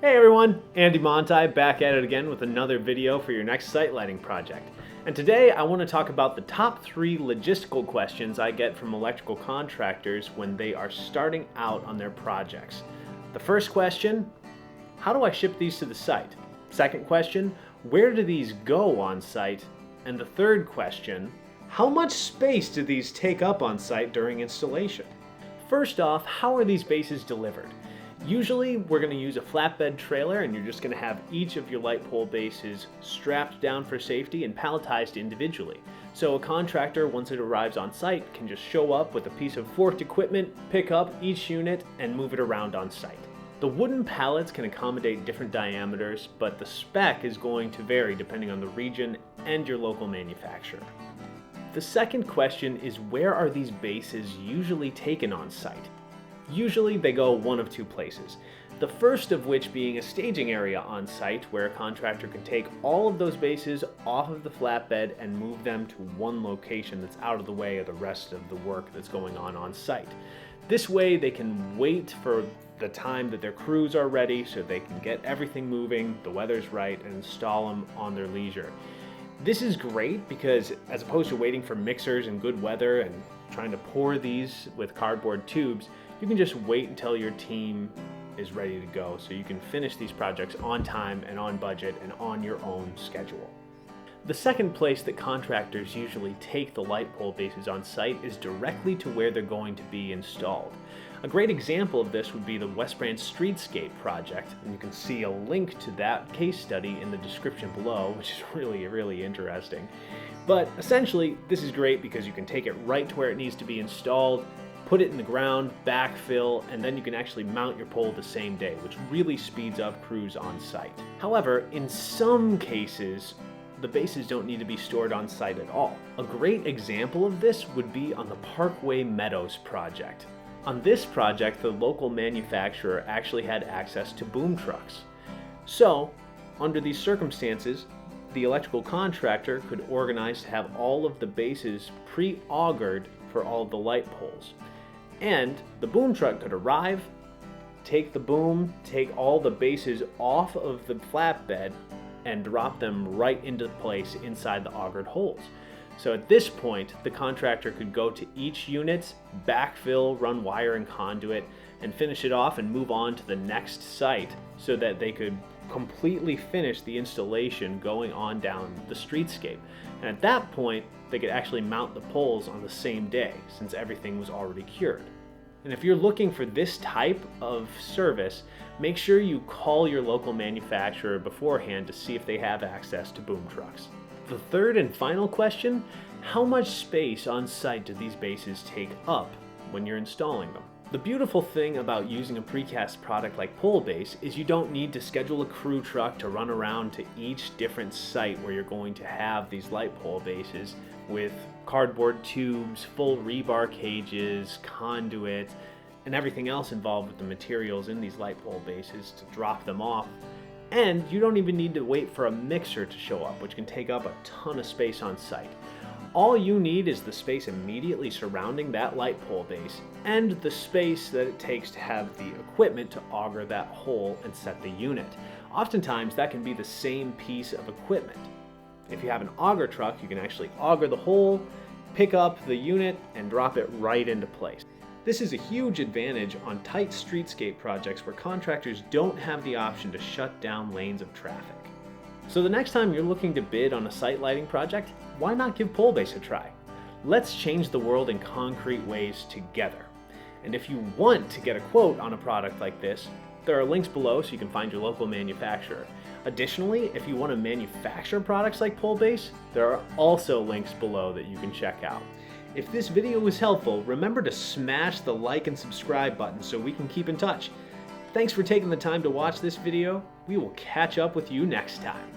Hey everyone, Andy Monti back at it again with another video for your next site lighting project. And today I want to talk about the top 3 logistical questions I get from electrical contractors when they are starting out on their projects. The first question, how do I ship these to the site? Second question, where do these go on site? And the third question, how much space do these take up on site during installation? First off, how are these bases delivered? Usually we're going to use a flatbed trailer and you're just going to have each of your light pole bases strapped down for safety and palletized individually. So a contractor, once it arrives on site, can just show up with a piece of forked equipment, pick up each unit, and move it around on site. The wooden pallets can accommodate different diameters, but the spec is going to vary depending on the region and your local manufacturer. The second question is, where are these bases usually taken on site? Usually they go one of 2 places. The first of which being a staging area on site where a contractor can take all of those bases off of the flatbed and move them to one location that's out of the way of the rest of the work that's going on site. This way they can wait for the time that their crews are ready so they can get everything moving, the weather's right, and install them on their leisure. This is great because as opposed to waiting for mixers and good weather and trying to pour these with cardboard tubes, you can just wait until your team is ready to go so you can finish these projects on time and on budget and on your own schedule. The second place that contractors usually take the light pole bases on site is directly to where they're going to be installed. A great example of this would be the West Branch Streetscape project, and you can see a link to that case study in the description below, which is really interesting. But essentially, this is great because you can take it right to where it needs to be installed, put it in the ground, backfill, and then you can actually mount your pole the same day, which really speeds up crews on site. However, in some cases, the bases don't need to be stored on site at all. A great example of this would be on the Parkway Meadows project. On this project, the local manufacturer actually had access to boom trucks. So, under these circumstances, the electrical contractor could organize to have all of the bases pre-augured for all of the light poles. And the boom truck could arrive, take the boom, take all the bases off of the flatbed, and drop them right into place inside the augured holes. So at this point, the contractor could go to each unit, backfill, run wire and conduit, and finish it off and move on to the next site so that they could completely finish the installation going on down the streetscape. And at that point, they could actually mount the poles on the same day since everything was already cured. And if you're looking for this type of service, make sure you call your local manufacturer beforehand to see if they have access to boom trucks. The third and final question, how much space on site do these bases take up when you're installing them? The beautiful thing about using a precast product like pole base is you don't need to schedule a crew truck to run around to each different site where you're going to have these light pole bases with cardboard tubes, full rebar cages, conduit, and everything else involved with the materials in these light pole bases to drop them off. And you don't even need to wait for a mixer to show up, which can take up a ton of space on site. All you need is the space immediately surrounding that light pole base and the space that it takes to have the equipment to auger that hole and set the unit. Oftentimes that can be the same piece of equipment. If you have an auger truck, you can actually auger the hole, pick up the unit, and drop it right into place. This is a huge advantage on tight streetscape projects where contractors don't have the option to shut down lanes of traffic. So the next time you're looking to bid on a site lighting project, why not give pole base a try? Let's change the world in concrete ways together. And if you want to get a quote on a product like this, there are links below so you can find your local manufacturer. Additionally, if you want to manufacture products like pole base, there are also links below that you can check out. If this video was helpful, remember to smash the like and subscribe button so we can keep in touch. Thanks for taking the time to watch this video. We will catch up with you next time.